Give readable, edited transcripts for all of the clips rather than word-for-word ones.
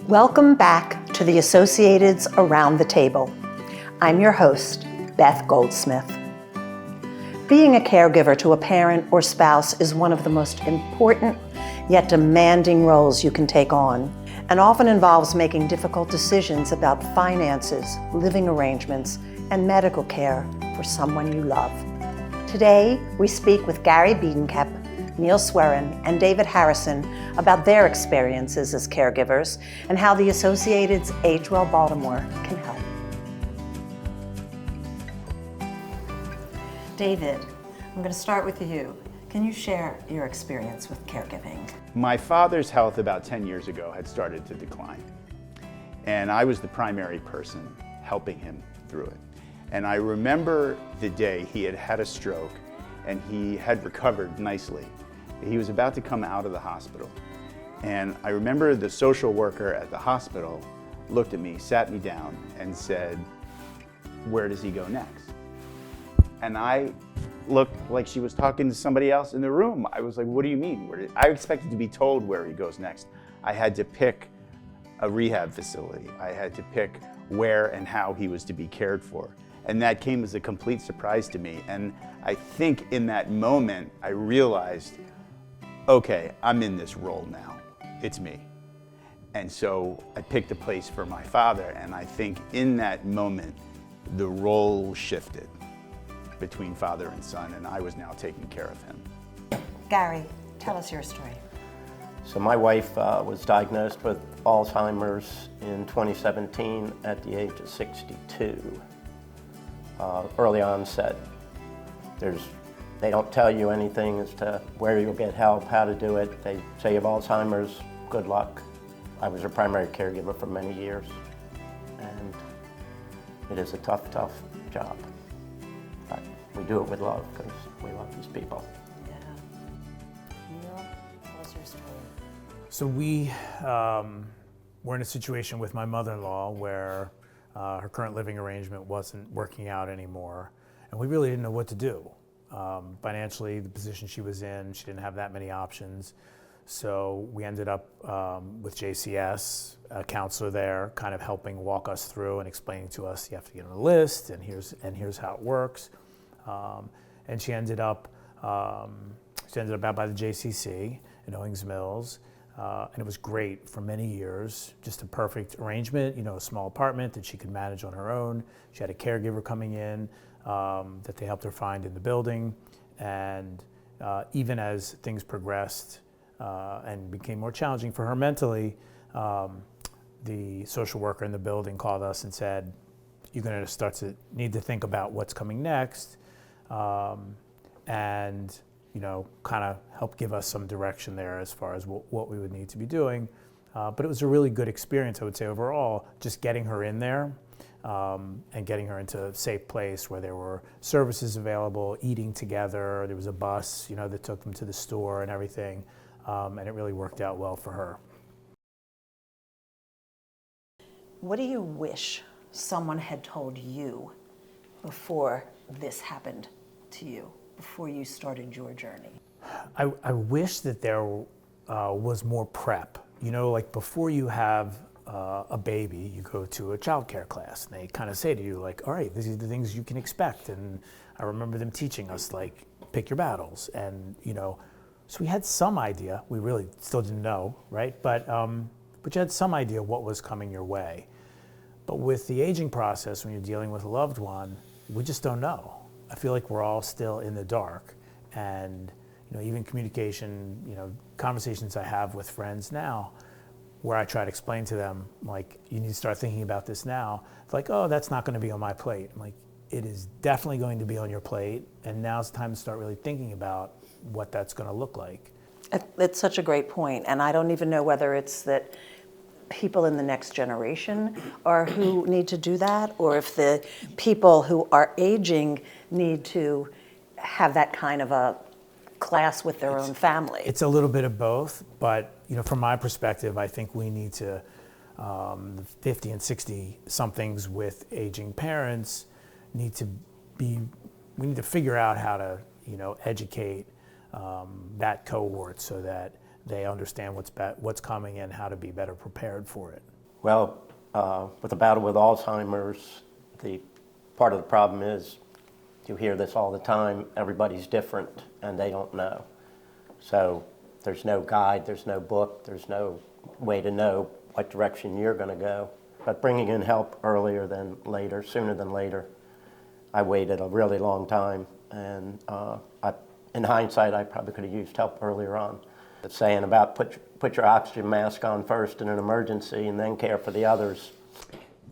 Welcome back to the Associateds Around the Table. I'm your host, Beth Goldsmith. Being a caregiver to a parent or spouse is one of the most important yet demanding roles you can take on, and often involves making difficult decisions about finances, living arrangements, and medical care for someone you love. Today, we speak with Gary Biedenkep, Neil Swerin, and David Harrison about their experiences as caregivers and how the Associated's Age Well Baltimore can help. David, I'm going to start with you. Can you share your experience with caregiving? My father's health about 10 years ago had started to decline, and I was the primary person helping him through it. And I remember the day he had had a stroke and he had recovered nicely. He was about to come out of the hospital. And I remember the social worker at the hospital looked at me, sat me down, and said, "Where does he go next?" And I looked like she was talking to somebody else in the room. I was like, "What do you mean?" I expected to be told where he goes next. I had to pick a rehab facility. I had to pick where and how he was to be cared for. And that came as a complete surprise to me. And I think in that moment, I realized, okay, I'm in this role now. It's me. And so I picked a place for my father, and I think in that moment, the role shifted between father and son, and I was now taking care of him. Gary, tell us your story. So my wife was diagnosed with Alzheimer's in 2017 at the age of 62. Early onset. They don't tell you anything as to where you'll get help, how to do it. They say you have Alzheimer's, good luck. I was her primary caregiver for many years, and it is a tough, tough job. But we do it with love because we love these people. Yeah. Neil, tell us your story. So we were in a situation with my mother-in-law where her current living arrangement wasn't working out anymore, and we really didn't know what to do. Financially, the position she was in, she didn't have that many options. So we ended up with JCS, a counselor there, kind of helping walk us through and explaining to us, you have to get on a list, and here's how it works. And she ended up out by the JCC in Owings Mills. And it was great for many years, just a perfect arrangement, a small apartment that she could manage on her own. She had a caregiver coming in that they helped her find in the building. And even as things progressed and became more challenging for her mentally, the social worker in the building called us and said, "You're going to start to need to think about what's coming next." And kind of help give us some direction there as far as what we would need to be doing. But it was a really good experience, I would say, overall, just getting her in there and getting her into a safe place where there were services available, eating together. There was a bus, that took them to the store and everything. And it really worked out well for her. What do you wish someone had told you before this happened to you? Before you started your journey? I wish that there was more prep. Like before you have a baby, you go to a childcare class, and they kind of say to you, like, all right, these are the things you can expect. And I remember them teaching us, like, pick your battles. And, so we had some idea. We really still didn't know, right? But you had some idea what was coming your way. But with the aging process, when you're dealing with a loved one, we just don't know. I feel like we're all still in the dark, and even communication, conversations I have with friends now, where I try to explain to them, like, you need to start thinking about this now. It's like, oh, that's not going to be on my plate. I'm like, it is definitely going to be on your plate, and now's the time to start really thinking about what that's going to look like. It's such a great point, and I don't even know whether it's that people in the next generation are who need to do that, or if the people who are aging need to have that kind of a class with their own family. It's a little bit of both, but from my perspective, I think we need to, 50 and 60 somethings with aging parents we need to figure out how to educate that cohort so that they understand what's coming and how to be better prepared for it. Well, with the battle with Alzheimer's, the part of the problem is, you hear this all the time, everybody's different and they don't know. So there's no guide, there's no book, there's no way to know what direction you're going to go. But bringing in help earlier than later, sooner than later, I waited a really long time, and in hindsight, I probably could have used help earlier on. The saying about put your oxygen mask on first in an emergency and then care for the others.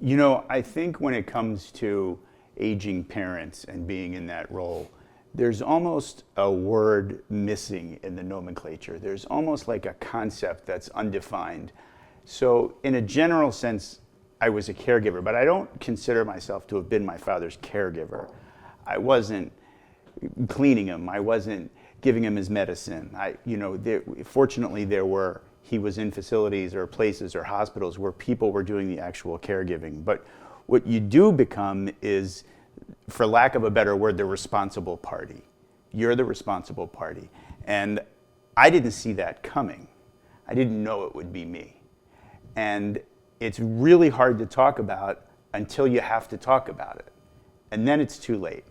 You know, I think when it comes to aging parents and being in that role, there's almost a word missing in the nomenclature. There's almost like a concept that's undefined. So in a general sense, I was a caregiver, but I don't consider myself to have been my father's caregiver. I wasn't cleaning him. I wasn't giving him his medicine. Fortunately, he was in facilities or places or hospitals where people were doing the actual caregiving. But what you do become is, for lack of a better word, the responsible party. You're the responsible party. And I didn't see that coming. I didn't know it would be me. And it's really hard to talk about until you have to talk about it. And then it's too late.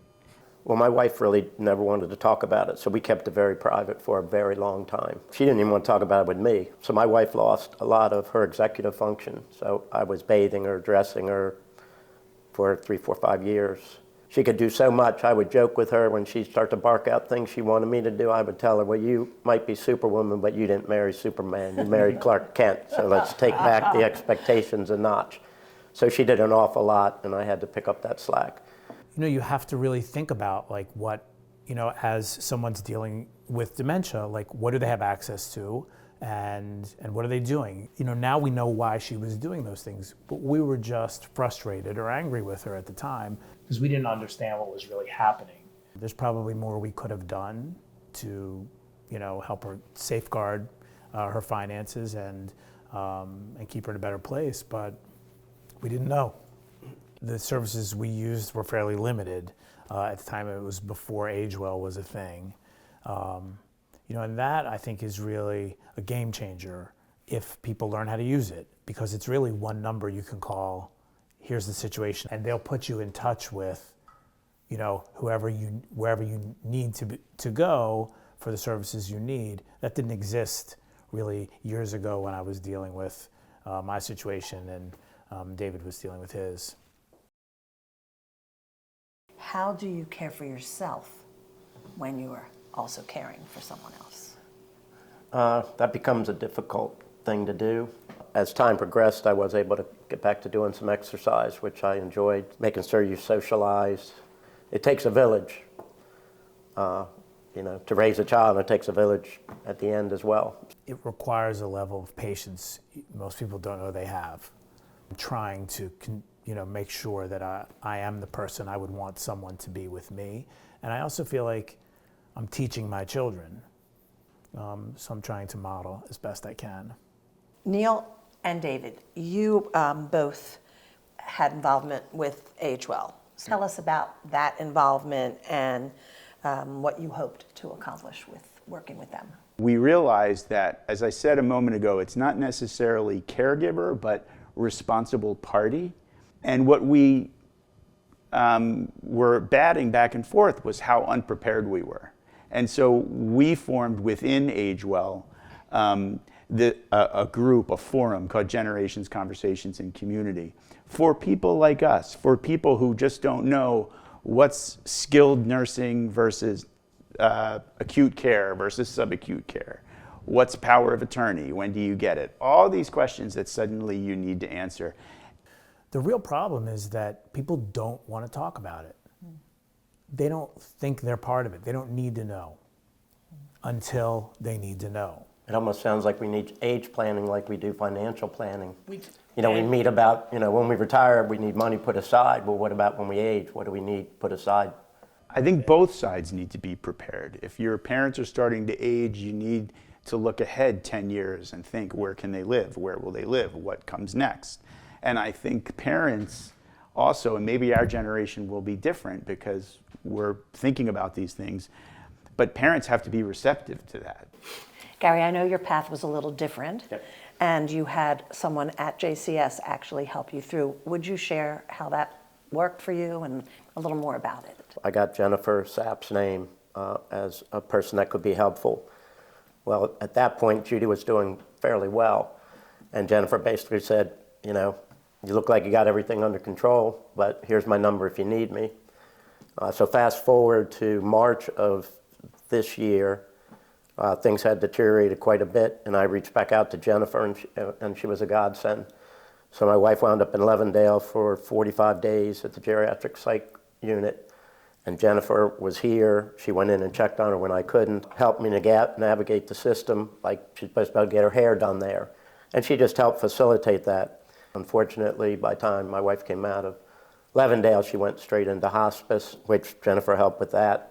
Well, my wife really never wanted to talk about it, so we kept it very private for a very long time. She didn't even want to talk about it with me. So my wife lost a lot of her executive function. So I was bathing her, dressing her for 3, 4, 5 years. She could do so much. I would joke with her when she'd start to bark out things she wanted me to do. I would tell her, well, you might be Superwoman, but you didn't marry Superman. You married Clark Kent, so let's take back the expectations a notch. So she did an awful lot, and I had to pick up that slack. You know, you have to really think about like what, as someone's dealing with dementia, like what do they have access to and what are they doing? Now we know why she was doing those things, but we were just frustrated or angry with her at the time because we didn't understand what was really happening. There's probably more we could have done to, help her safeguard her finances and keep her in a better place, but we didn't know. The services we used were fairly limited. At the time, it was before AgeWell was a thing. And that, I think, is really a game changer if people learn how to use it, because it's really one number you can call, here's the situation, and they'll put you in touch with, wherever you need to go for the services you need. That didn't exist really years ago when I was dealing with my situation and David was dealing with his. How do you care for yourself when you are also caring for someone else? That becomes a difficult thing to do. As time progressed, I was able to get back to doing some exercise, which I enjoyed, making sure you socialize. It takes a village, to raise a child, and it takes a village at the end as well. It requires a level of patience most people don't know they have. I'm trying to make sure that I am the person I would want someone to be with me. And I also feel like I'm teaching my children. So I'm trying to model as best I can. Neil and David, you both had involvement with AgeWell. Tell us about that involvement and what you hoped to accomplish with working with them. We realized that, as I said a moment ago, it's not necessarily caregiver, but responsible party. And what we were batting back and forth was how unprepared we were. And so we formed within AgeWell a group, a forum called Generations, Conversations, and Community for people like us, for people who just don't know what's skilled nursing versus acute care versus subacute care. What's power of attorney? When do you get it? All these questions that suddenly you need to answer. The real problem is that people don't want to talk about it. They don't think they're part of it. They don't need to know until they need to know. It almost sounds like we need age planning like we do financial planning. We meet about, when we retire, we need money put aside. Well, what about when we age? What do we need put aside? I think both sides need to be prepared. If your parents are starting to age, you need to look ahead 10 years and think, where can they live? Where will they live? What comes next? And I think parents also, and maybe our generation will be different because we're thinking about these things, but parents have to be receptive to that. Gary, I know your path was a little different. Yep. and you had someone at JCS actually help you through. Would you share how that worked for you and a little more about it? I got Jennifer Sapp's name as a person that could be helpful. Well, at that point, Judy was doing fairly well. And Jennifer basically said, you know, you look like you got everything under control, but here's my number if you need me. So fast forward to March of this year, things had deteriorated quite a bit, and I reached back out to Jennifer, and she was a godsend. So my wife wound up in Levendale for 45 days at the geriatric psych unit, and Jennifer was here. She went in and checked on her when I couldn't, helped me navigate the system, like she's supposed to get her hair done there. And she just helped facilitate that. Unfortunately, by the time my wife came out of Levendale, she went straight into hospice, which Jennifer helped with that.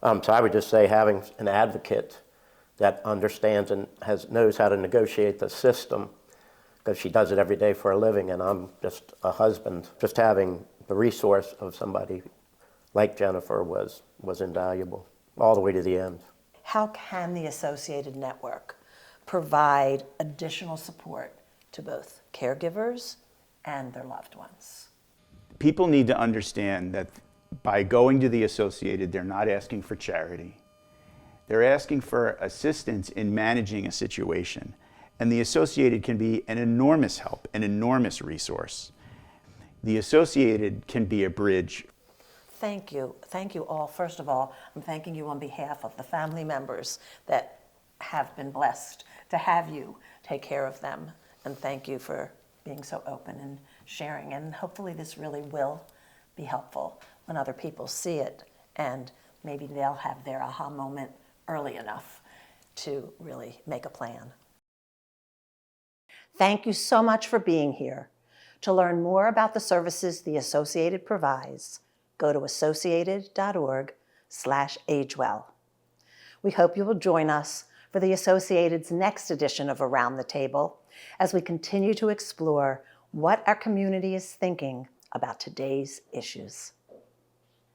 So I would just say having an advocate that understands and knows how to negotiate the system, because she does it every day for a living, and I'm just a husband. Just having the resource of somebody like Jennifer was invaluable, all the way to the end. How can the Associated Network provide additional support to both caregivers and their loved ones? People need to understand that by going to the Associated, they're not asking for charity. They're asking for assistance in managing a situation. And the Associated can be an enormous help, an enormous resource. The Associated can be a bridge. Thank you. Thank you all. First of all, I'm thanking you on behalf of the family members that have been blessed to have you take care of them. And thank you for being so open and sharing. And hopefully this really will be helpful when other people see it, and maybe they'll have their aha moment early enough to really make a plan. Thank you so much for being here. To learn more about the services the Associated provides, go to associated.org/agewell. We hope you will join us for the Associated's next edition of Around the Table as we continue to explore what our community is thinking about today's issues.